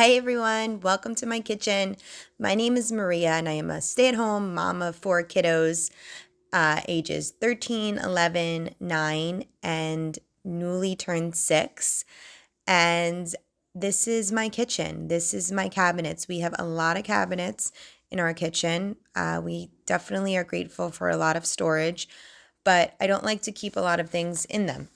Hey everyone, welcome to my kitchen. My name is Maria and I am a stay-at-home mom of four kiddos, ages 13, 11, 9, and newly turned 6. And this is my kitchen. This is my cabinets. We have a lot of cabinets in our kitchen. We definitely are grateful for a lot of storage, but I don't like to keep a lot of things in them.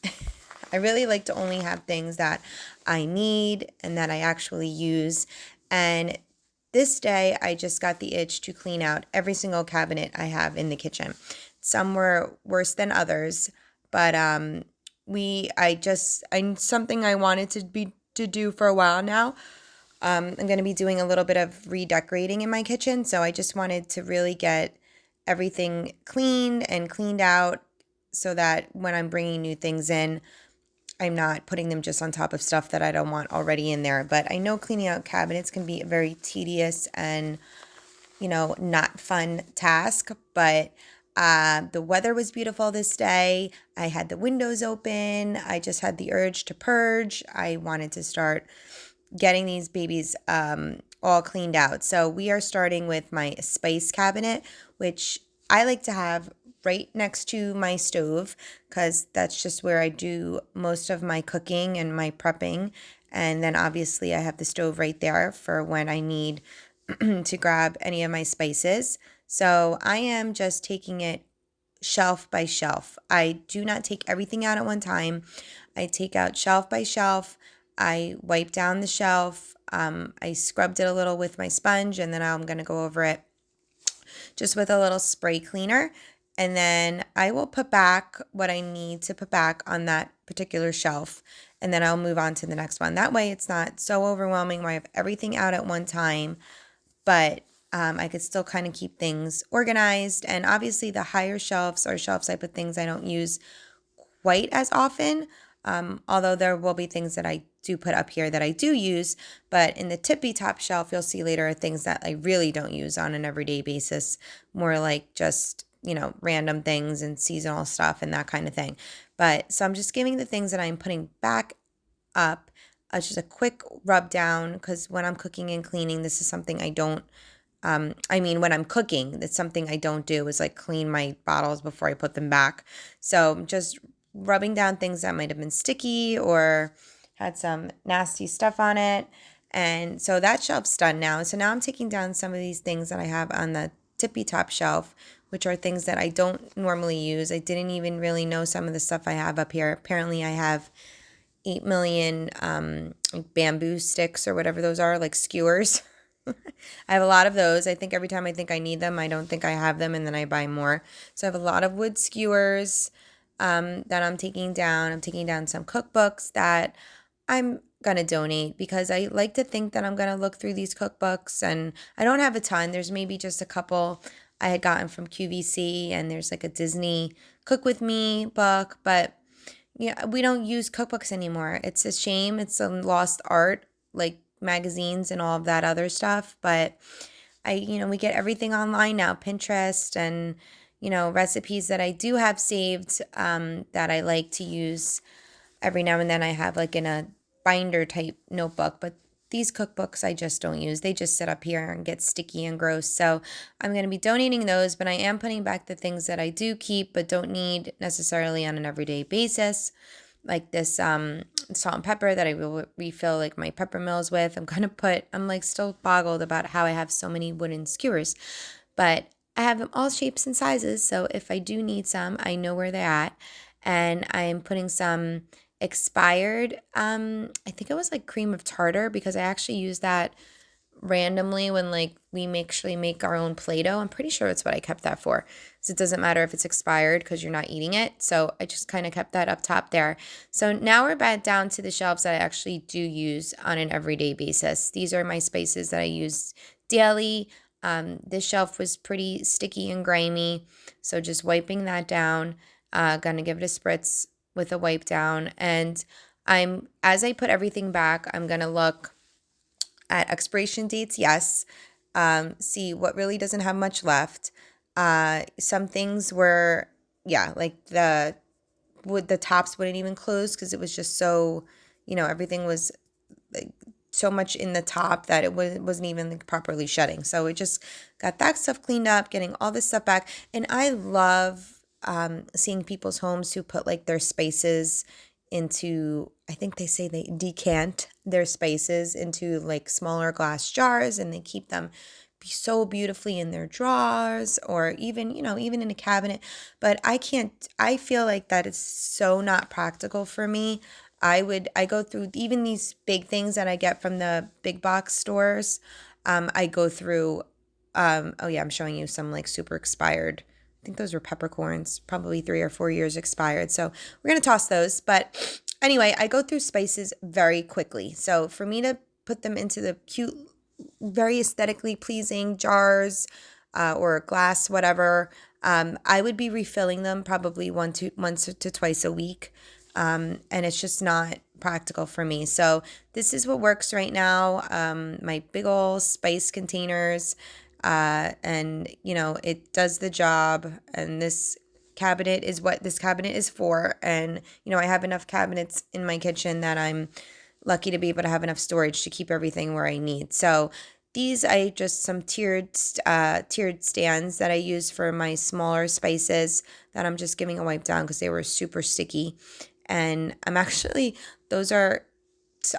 I really like to only have things that I need and that I actually use. And this day, I just got the itch to clean out every single cabinet I have in the kitchen. Some were worse than others, but I'm something I wanted to do for a while now. I'm going to be doing a little bit of redecorating in my kitchen, so I just wanted to really get everything cleaned and cleaned out so that when I'm bringing new things in, I'm not putting them just on top of stuff that I don't want already in there. But I know cleaning out cabinets can be a very tedious and, not fun task. But the weather was beautiful this day. I had the windows open. I just had the urge to purge. I wanted to start getting these babies all cleaned out. So we are starting with my spice cabinet, which I like to have right next to my stove because that's just where I do most of my cooking and my prepping. And then obviously I have the stove right there for when I need to grab any of my spices. So I am just taking it shelf by shelf. I do not take everything out at one time. I take out shelf by shelf. I wipe down the shelf. I scrubbed it a little with my sponge, and then I'm going to go over it just with a little spray cleaner. And then I will put back what I need to put back on that particular shelf. And then I'll move on to the next one. That way it's not so overwhelming where I have everything out at one time, but I could still kind of keep things organized. And obviously the higher shelves are shelves I put things I don't use quite as often. Although there will be things that I do put up here that I do use, but in the tippy top shelf, you'll see later are things that I really don't use on an everyday basis, more like just, random things and seasonal stuff and that kind of thing. But so I'm just giving the things that I'm putting back up just a quick rub down because when I'm cooking and cleaning, this is something I don't when I'm cooking, that's something I don't do is like clean my bottles before I put them back. So just rubbing down things that might have been sticky or had some nasty stuff on it. And so that shelf's done now. So now I'm taking down some of these things that I have on the tippy top shelf, which are things that I don't normally use. I didn't even really know some of the stuff I have up here. Apparently I have 8 million bamboo sticks or whatever those are, like skewers. I have a lot of those. I think every time I think I need them, I don't think I have them, and then I buy more. So I have a lot of wood skewers that I'm taking down. I'm taking down some cookbooks that I'm going to donate because I like to think that I'm going to look through these cookbooks, and I don't have a ton. There's maybe just a couple I had gotten from QVC, and there's like a Disney Cook With Me book, but we don't use cookbooks anymore. It's a shame. It's a lost art, like magazines and all of that other stuff. But we get everything online now, Pinterest and, recipes that I do have saved that I like to use every now and then. I have like in a binder type notebook, but these cookbooks I just don't use. They just sit up here and get sticky and gross. So I'm going to be donating those, but I am putting back the things that I do keep but don't need necessarily on an everyday basis, like this salt and pepper that I will refill like my pepper mills with. I'm like still boggled about how I have so many wooden skewers, but I have them all shapes and sizes. So if I do need some, I know where they're at. And I am putting some expired, I think it was like cream of tartar because I actually use that randomly when like we actually make our own Play-Doh. I'm pretty sure that's what I kept that for. So it doesn't matter if it's expired because you're not eating it. So I just kind of kept that up top there. So now we're back down to the shelves that I actually do use on an everyday basis. These are my spices that I use daily. This shelf was pretty sticky and grimy. So just wiping that down, gonna give it a spritz with a wipe down. And as I put everything back, I'm gonna look at expiration dates, yes. See what really doesn't have much left. Some things were, like the tops wouldn't even close because it was just so, everything was like so much in the top that wasn't even like properly shutting. So it just got that stuff cleaned up, getting all this stuff back. And I love seeing people's homes who put like their spaces into, I think they say they decant their spaces into like smaller glass jars, and they keep them so beautifully in their drawers, or even, even in a cabinet. But I feel like that is so not practical for me. I go through even these big things that I get from the big box stores. I go through, oh yeah, I'm showing you some like super expired. I think those were peppercorns, probably 3 or 4 years expired. So we're going to toss those. But anyway, I go through spices very quickly. So for me to put them into the cute, very aesthetically pleasing jars, or glass, whatever, I would be refilling them probably once to twice a week. And it's just not practical for me. So this is what works right now. My big old spice containers, and it does the job. And this cabinet is what this cabinet is for. And I have enough cabinets in my kitchen that I'm lucky to be able to have enough storage to keep everything where I need. So these, I just some tiered stands that I use for my smaller spices that I'm just giving a wipe down because they were super sticky. And those are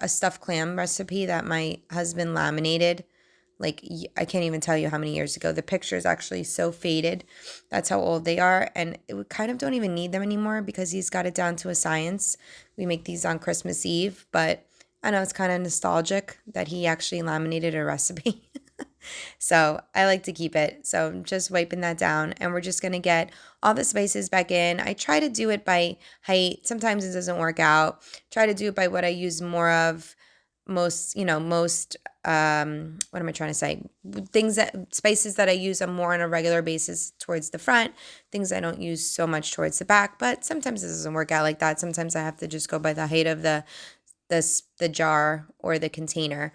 a stuffed clam recipe that my husband laminated. Like, I can't even tell you how many years ago. The picture is actually so faded. That's how old they are. And we kind of don't even need them anymore because he's got it down to a science. We make these on Christmas Eve, but I know it's kind of nostalgic that he actually laminated a recipe. So I like to keep it. So I'm just wiping that down, and we're just going to get all the spices back in. I try to do it by height. Sometimes it doesn't work out. Try to do it by what I use more of. Most, what am I trying to say? Spices that I use more on a regular basis towards the front, things I don't use so much towards the back, but sometimes it doesn't work out like that. Sometimes I have to just go by the height of the jar or the container.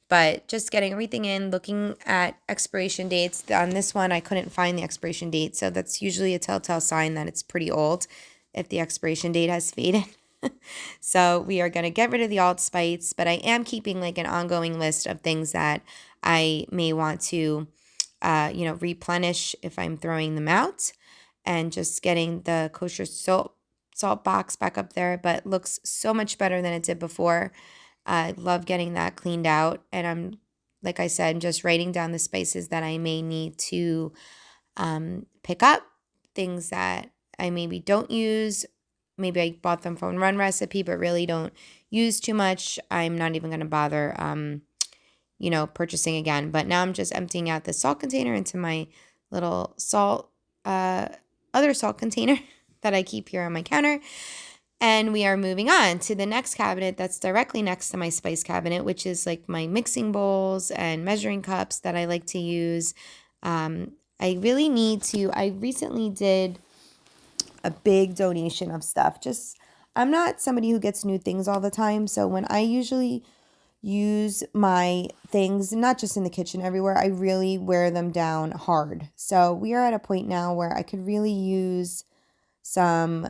But just getting everything in, looking at expiration dates. On this one, I couldn't find the expiration date, so that's usually a telltale sign that it's pretty old if the expiration date has faded. So we are going to get rid of the allspice, but I am keeping like an ongoing list of things that I may want to, replenish if I'm throwing them out, and just getting the kosher salt box back up there, but looks so much better than it did before. I love getting that cleaned out, and I'm, like I said, just writing down the spices that I may need to pick up, things that I maybe don't use. Maybe I bought them from Run Recipe, but really don't use too much. I'm not even going to bother, purchasing again. But now I'm just emptying out the salt container into my little other salt container that I keep here on my counter. And we are moving on to the next cabinet that's directly next to my spice cabinet, which is like my mixing bowls and measuring cups that I like to use. I recently did a big donation of stuff. I'm not somebody who gets new things all the time. So when I usually use my things, not just in the kitchen, everywhere, I really wear them down hard. So we are at a point now where I could really use some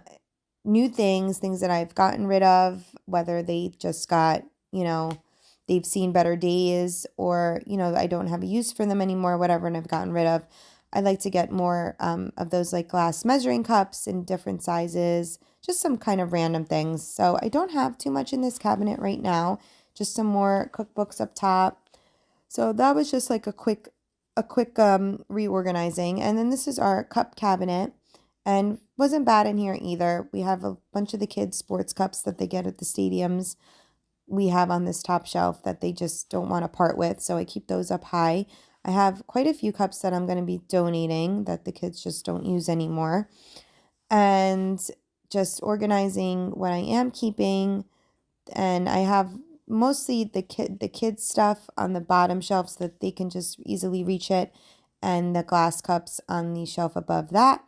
new things that I've gotten rid of, whether they just got, they've seen better days, or, I don't have a use for them anymore, whatever, and I've gotten rid of. I'd like to get more of those like glass measuring cups in different sizes, just some kind of random things. So I don't have too much in this cabinet right now, just some more cookbooks up top. So that was just like a quick reorganizing. And then this is our cup cabinet, and wasn't bad in here either. We have a bunch of the kids' sports cups that they get at the stadiums. We have on this top shelf that they just don't want to part with, so I keep those up high. I have quite a few cups that I'm going to be donating that the kids just don't use anymore. And just organizing what I am keeping. And I have mostly the kids stuff on the bottom shelf so that they can just easily reach it, and the glass cups on the shelf above that.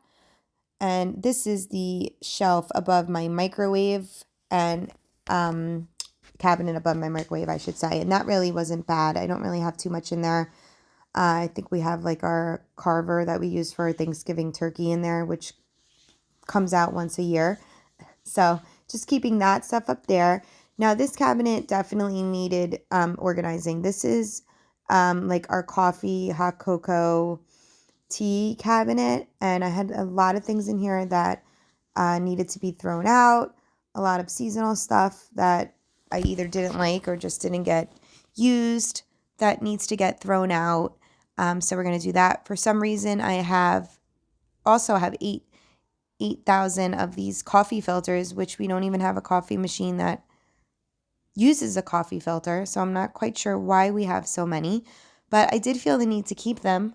And this is the shelf above my microwave, and cabinet above my microwave, I should say. And that really wasn't bad. I don't really have too much in there. I think we have like our carver that we use for Thanksgiving turkey in there, which comes out once a year. So just keeping that stuff up there. Now this cabinet definitely needed organizing. This is like our coffee, hot cocoa, tea cabinet, and I had a lot of things in here that needed to be thrown out, a lot of seasonal stuff that I either didn't like or just didn't get used that needs to get thrown out. So we're going to do that. For some reason, I also have 8,000 of these coffee filters, which we don't even have a coffee machine that uses a coffee filter. So I'm not quite sure why we have so many, but I did feel the need to keep them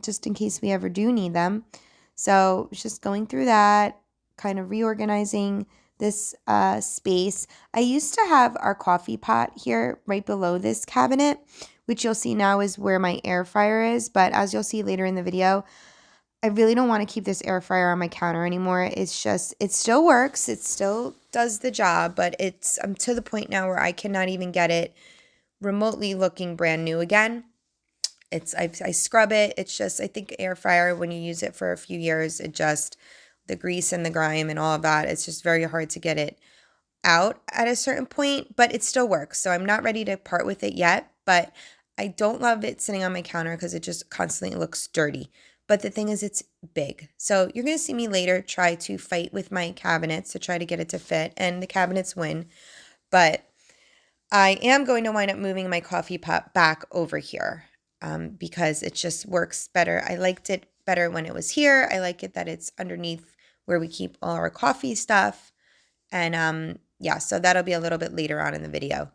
just in case we ever do need them. So just going through that, kind of reorganizing this space. I used to have our coffee pot here right below this cabinet, which you'll see now is where my air fryer is. But as you'll see later in the video, I really don't want to keep this air fryer on my counter anymore. It's just, it still works. It still does the job, but I'm to the point now where I cannot even get it remotely looking brand new again. I scrub it. It's just, I think air fryer, when you use it for a few years, the grease and the grime and all of that, it's just very hard to get it out at a certain point, but it still works. So I'm not ready to part with it yet, but I don't love it sitting on my counter because it just constantly looks dirty. But the thing is, it's big. So you're going to see me later try to fight with my cabinets to try to get it to fit, and the cabinets win. But I am going to wind up moving my coffee pot back over here because it just works better. I liked it better when it was here. I like it that it's underneath where we keep all our coffee stuff. And yeah, so that'll be a little bit later on in the video.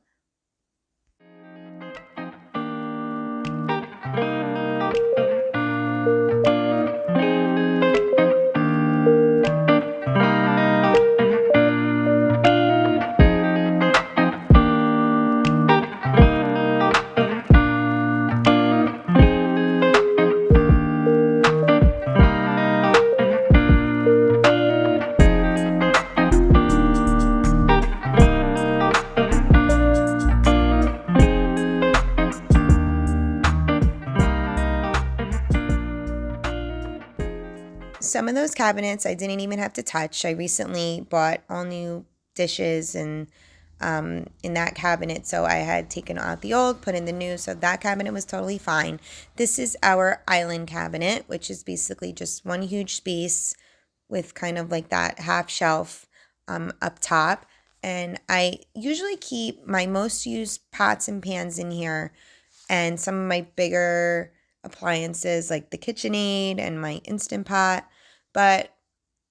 Some of those cabinets I didn't even have to touch. I recently bought all new dishes and in that cabinet, so I had taken out the old, put in the new, so that cabinet was totally fine. This is our island cabinet, which is basically just one huge space with kind of like that half shelf up top. And I usually keep my most used pots and pans in here, and some of my bigger appliances like the KitchenAid and my Instant Pot. But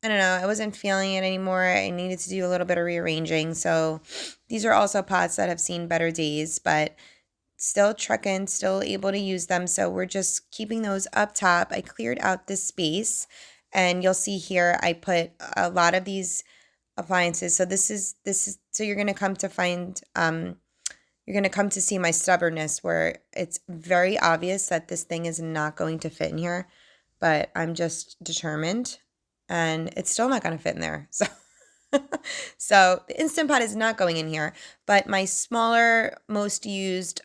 I don't know, I wasn't feeling it anymore. I needed to do a little bit of rearranging. So these are also pots that have seen better days, but still trucking, still able to use them. So we're just keeping those up top. I cleared out this space, and you'll see here I put a lot of these appliances. So this is so you're going to come to find you're going to come to see my stubbornness, where it's very obvious that this thing is not going to fit in here, but I'm just determined, and it's still not going to fit in there. So so the Instant Pot is not going in here, but my smaller, most used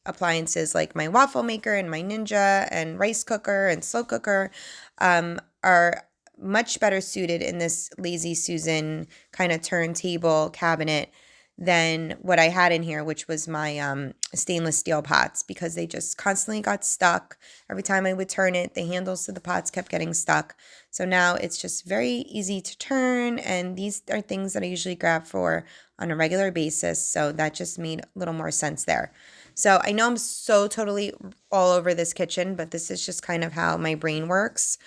appliances like my waffle maker and my Ninja and rice cooker and slow cooker are much better suited in this Lazy Susan kind of turntable cabinet than what I had in here, which was my stainless steel pots, because they just constantly got stuck. Every time I would turn it, the handles to the pots kept getting stuck. So now it's just very easy to turn, and these are things that I usually grab for on a regular basis, so that just made a little more sense there. So I know I'm so totally all over this kitchen, but this is just kind of how my brain works.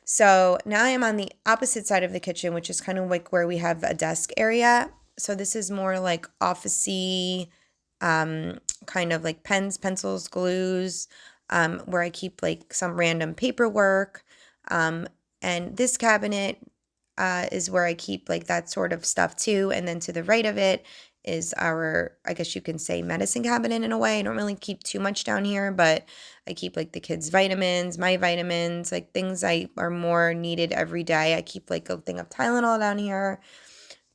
So now I am on the opposite side of the kitchen, which is kind of like where we have a desk area. So this is more like office-y, kind of like pens, pencils, glues, where I keep like some random paperwork. And this cabinet is where I keep like that sort of stuff too. And then to the right of it is our, I guess you can say, medicine cabinet in a way. I don't really keep too much down here, but I keep like the kids' vitamins, my vitamins, like things I are more needed every day. I keep like a thing of Tylenol down here.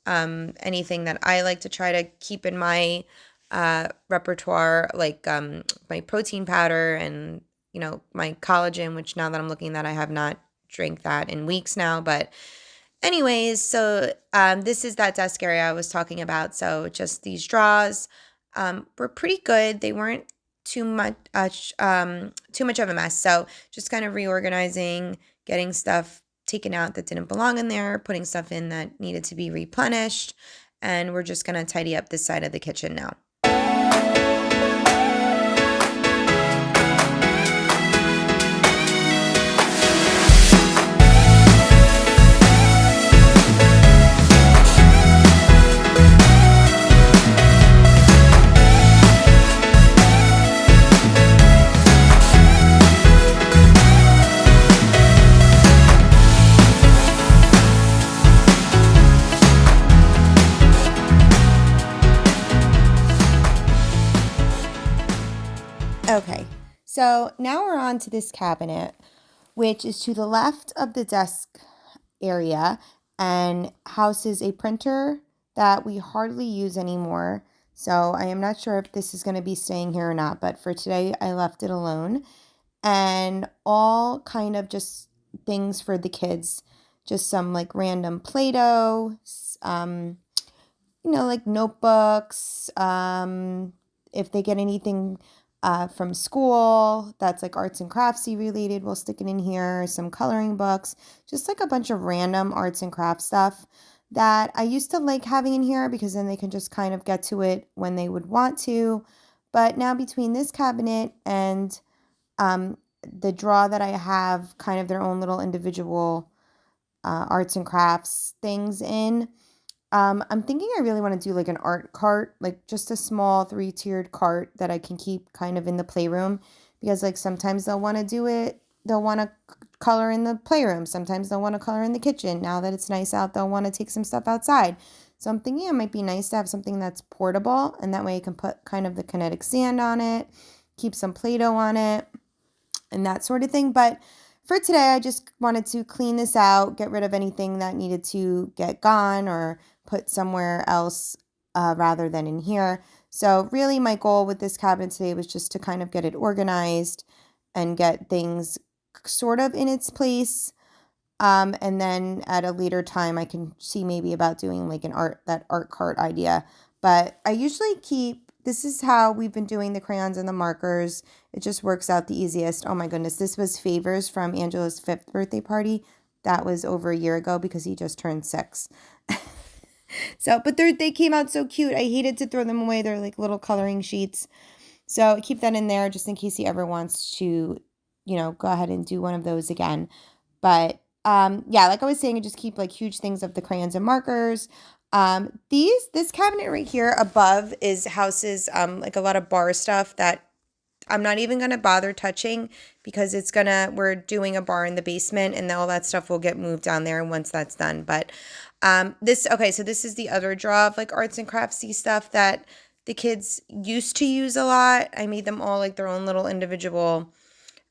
Anything that I like to try to keep in my repertoire, like my protein powder and, you know, my collagen, which now that I'm looking at, I have not drank that in weeks now, but Anyways, so this is that desk area I was talking about. So just these drawers were pretty good. They weren't too much of a mess. So just kind of reorganizing, getting stuff taken out that didn't belong in there, putting stuff in that needed to be replenished, and we're just gonna tidy up this side of the kitchen now. Okay, so now we're on to this cabinet, which is to the left of the desk area and houses a printer that we hardly use anymore. So I am not sure if this is going to be staying here or not, but for today I left it alone. And all kind of just things for the kids, just some like random Play-Doh, like notebooks. If they get anything from school that's like arts and craftsy related, we'll stick it in here. Some coloring books, just like a bunch of random arts and craft stuff that I used to like having in here because then they can just kind of get to it when they would want to. But now between this cabinet and the drawer that I have kind of their own little individual arts and crafts things in, I'm thinking I really want to do like an art cart, like just a small 3-tiered cart that I can keep kind of in the playroom because like sometimes they'll want to do it. They'll want to color in the playroom. Sometimes they'll want to color in the kitchen. Now that it's nice out, they'll want to take some stuff outside. So I'm thinking it might be nice to have something that's portable and that way I can put kind of the kinetic sand on it, keep some Play-Doh on it and that sort of thing. But for today, I just wanted to clean this out, get rid of anything that needed to get gone or put somewhere else rather than in here. So really my goal with this cabinet today was just to kind of get it organized and get things sort of in its place. And then at a later time, I can see maybe about doing like that art cart idea. But I usually this is how we've been doing the crayons and the markers. It just works out the easiest. Oh my goodness, this was favors from Angela's 5th birthday party. That was over a year ago because he just turned 6. So, but they came out so cute. I hated to throw them away. They're like little coloring sheets. So keep that in there just in case he ever wants to, go ahead and do one of those again. But yeah, like I was saying, I just keep like huge things of the crayons and markers. This cabinet right here above houses like a lot of bar stuff that I'm not even gonna bother touching because we're doing a bar in the basement and all that stuff will get moved down there once that's done. But so this is the other drawer of like arts and craftsy stuff that the kids used to use a lot. I made them all like their own little individual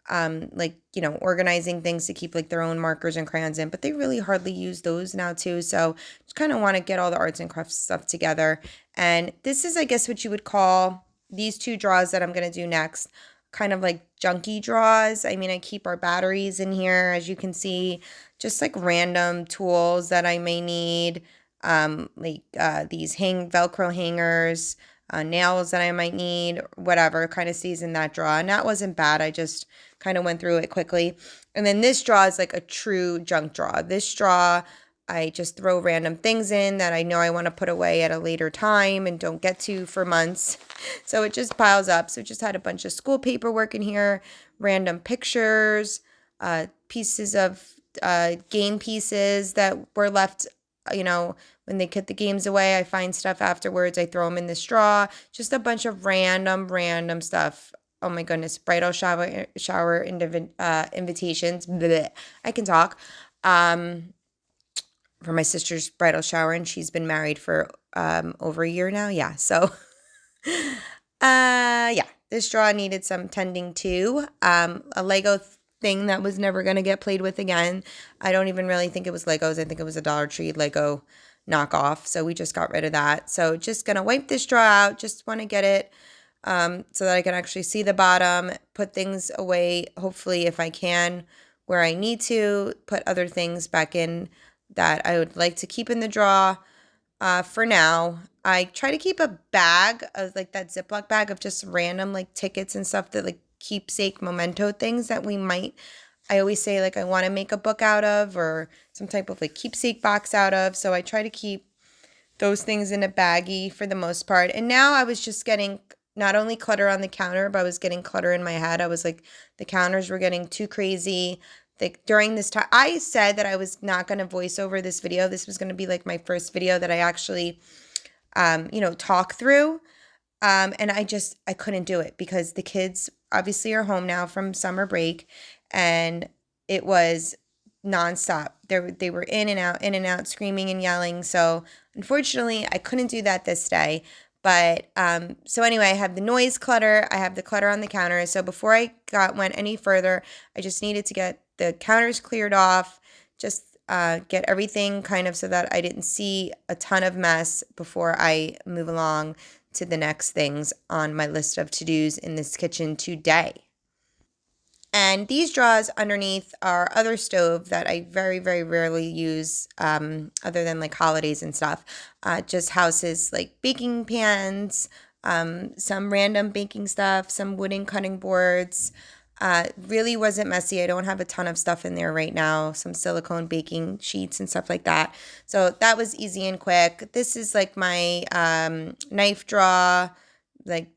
organizing things to keep like their own markers and crayons in, but they really hardly use those now too. So just kind of want to get all the arts and crafts stuff together. And this is, I guess, what you would call these 2 drawers that I'm going to do next, kind of like junky drawers. I mean, I keep our batteries in here, as you can see, just like random tools that I may need, these Velcro hangers, nails that I might need, whatever, kind of stays in that drawer. And that wasn't bad. I just kind of went through it quickly. And then this drawer is like a true junk drawer. This drawer, I just throw random things in that I know I want to put away at a later time and don't get to for months. So it just piles up. So it just had a bunch of school paperwork in here, random pictures, pieces of game pieces that were left, when they put the games away. I find stuff afterwards. I throw them in this drawer. Just a bunch of random stuff. Oh my goodness. Bridal shower invitations. Bleh. I can talk. For my sister's bridal shower, and she's been married for over a year now. Yeah. So, this drawer needed some tending too. A Lego thing that was never going to get played with again. I don't even really think it was Legos. I think it was a Dollar Tree Lego knockoff. So we just got rid of that. So just going to wipe this drawer out. Just want to get it so that I can actually see the bottom, put things away, hopefully if I can, where I need to, put other things back in that I would like to keep in the drawer for now. I try to keep a bag of like that Ziploc bag of just random like tickets and stuff that like keepsake memento things that we might. I always say like I want to make a book out of or some type of like keepsake box out of. So I try to keep those things in a baggie for the most part. And now I was just getting not only clutter on the counter, but I was getting clutter in my head. I was like, the counters were getting too crazy. Like during this time, I said that I was not going to voice over this video. This was going to be like my first video that I actually, talk through. And I couldn't do it because the kids obviously are home now from summer break, and it was nonstop. They were in and out, screaming and yelling. So unfortunately, I couldn't do that this day. But so anyway, I have the noise clutter. I have the clutter on the counter. So before I went any further, I just needed to get the counters cleared off. Just get everything kind of so that I didn't see a ton of mess before I move along to the next things on my list of to-dos in this kitchen today. And these drawers underneath our other stove that I very, very rarely use, other than like holidays and stuff. Just houses like baking pans, some random baking stuff, some wooden cutting boards. Really wasn't messy. I don't have a ton of stuff in there right now. Some silicone baking sheets and stuff like that. So that was easy and quick. This is like my knife drawer, like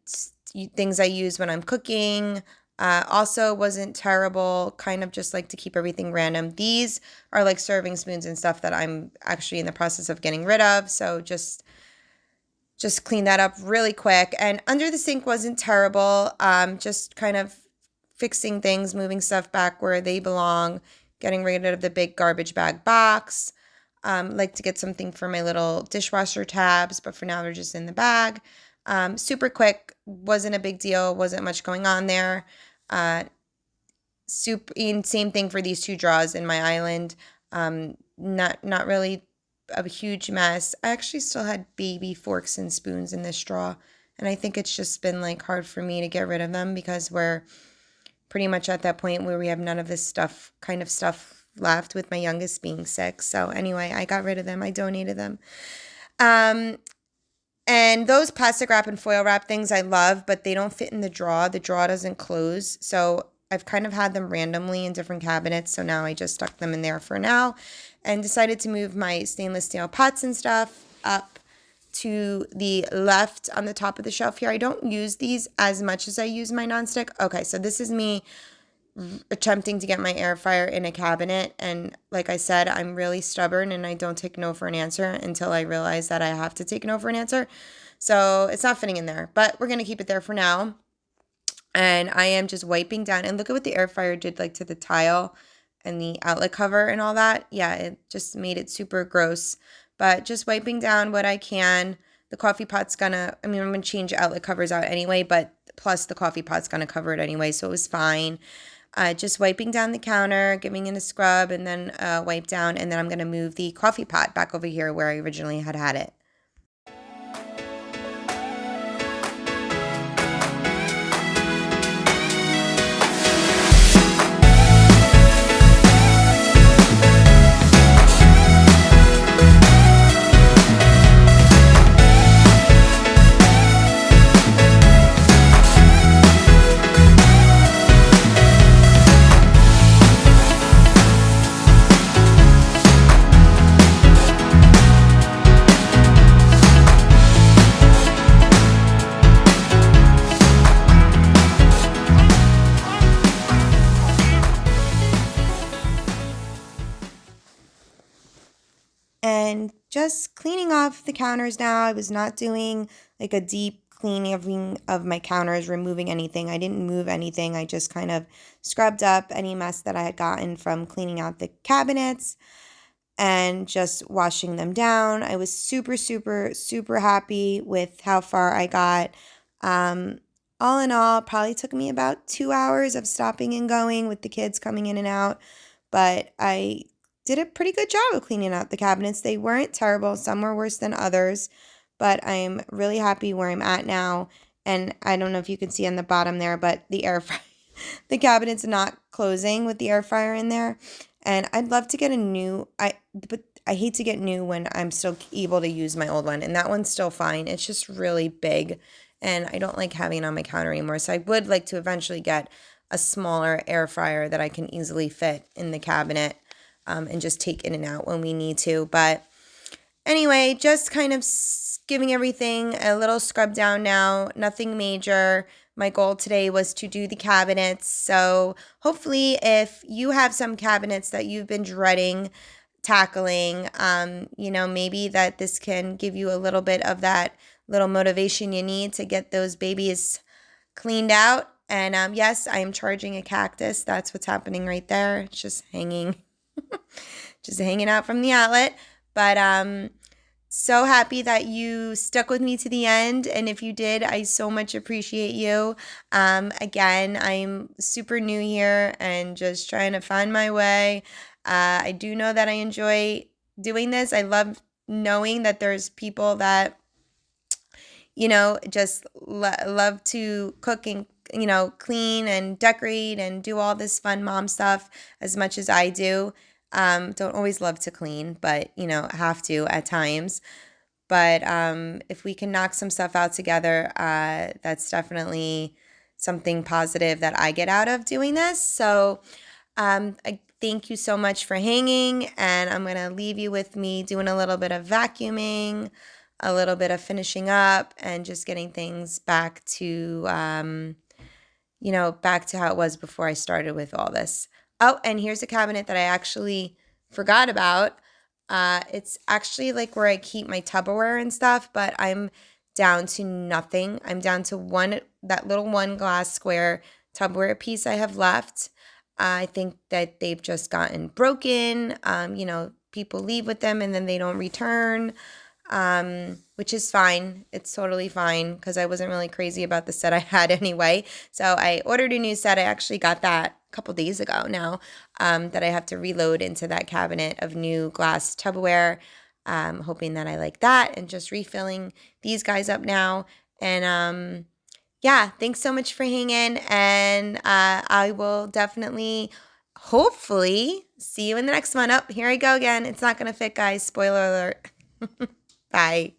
things I use when I'm cooking. Also wasn't terrible, kind of just like to keep everything random. These are like serving spoons and stuff that I'm actually in the process of getting rid of. So just clean that up really quick. And under the sink wasn't terrible. Just kind of fixing things, moving stuff back where they belong, getting rid of the big garbage bag box. Like to get something for my little dishwasher tabs, but for now they're just in the bag. Super quick, wasn't a big deal, wasn't much going on there. Same thing for these two drawers in my island. Not really a huge mess. I actually still had baby forks and spoons in this drawer, and I think it's just been like hard for me to get rid of them because we're pretty much at that point where we have none of this stuff left, with my youngest being sick. So anyway, I got rid of them. I donated them. And those plastic wrap and foil wrap things I love, but they don't fit in the drawer. The drawer doesn't close. So I've kind of had them randomly in different cabinets. So now I just stuck them in there for now and decided to move my stainless steel pots and stuff up to the left on the top of the shelf here. I don't use these as much as I use my nonstick. Okay, so this is me attempting to get my air fryer in a cabinet, and like I said, I'm really stubborn and I don't take no for an answer until I realize that I have to take no for an answer. So it's not fitting in there, but we're gonna keep it there for now. And I am just wiping down, and look at what the air fryer did like to the tile and the outlet cover and all that. Yeah, it just made it super gross. But just wiping down what I can. The coffee pot's I'm gonna change outlet covers out anyway, but plus the coffee pot's gonna cover it anyway, so it was fine. Just wiping down the counter, giving it a scrub, and then wipe down, and then I'm going to move the coffee pot back over here where I originally had it. And just cleaning off the counters now. I was not doing like a deep cleaning of my counters, removing anything. I didn't move anything. I just kind of scrubbed up any mess that I had gotten from cleaning out the cabinets and just washing them down. I was super, super, super happy with how far I got. All in all, probably took me about 2 hours of stopping and going with the kids coming in and out, but I did a pretty good job of cleaning out the cabinets. They weren't terrible. Some were worse than others, but I'm really happy where I'm at now. And I don't know if you can see on the bottom there, but the air fryer, the cabinet's not closing with the air fryer in there. And I'd love to get but I hate to get new when I'm still able to use my old one, and that one's still fine. It's just really big, and I don't like having it on my counter anymore. So I would like to eventually get a smaller air fryer that I can easily fit in the cabinet, and just take in and out when we need to. But anyway, just kind of giving everything a little scrub down now, nothing major. My goal today was to do the cabinets. So hopefully, if you have some cabinets that you've been dreading tackling, maybe that this can give you a little bit of that little motivation you need to get those babies cleaned out. And yes, I am charging a cactus. That's what's happening right there. It's just hanging, just hanging out from the outlet. But so happy that you stuck with me to the end. And if you did, I so much appreciate you. Again, I'm super new here and just trying to find my way. I do know that I enjoy doing this. I love knowing that there's people that, just love to cook and, clean and decorate and do all this fun mom stuff as much as I do. Don't always love to clean, but, have to at times. But if we can knock some stuff out together, that's definitely something positive that I get out of doing this. So I thank you so much for hanging, and I'm going to leave you with me doing a little bit of vacuuming, a little bit of finishing up, and just getting things back to, back to how it was before I started with all this. Oh, and here's a cabinet that I actually forgot about. It's actually like where I keep my Tupperware and stuff, but I'm down to nothing. I'm down to that little one glass square Tupperware piece I have left. I think that they've just gotten broken. People leave with them and then they don't return, which is fine. It's totally fine because I wasn't really crazy about the set I had anyway. So I ordered a new set. I actually got that a couple days ago now, that I have to reload into that cabinet of new glass Tupperware. Hoping that I like that, and just refilling these guys up now. And yeah, thanks so much for hanging, and I will definitely, hopefully, see you in the next one. Oh, here I go again. It's not going to fit, guys. Spoiler alert. Bye.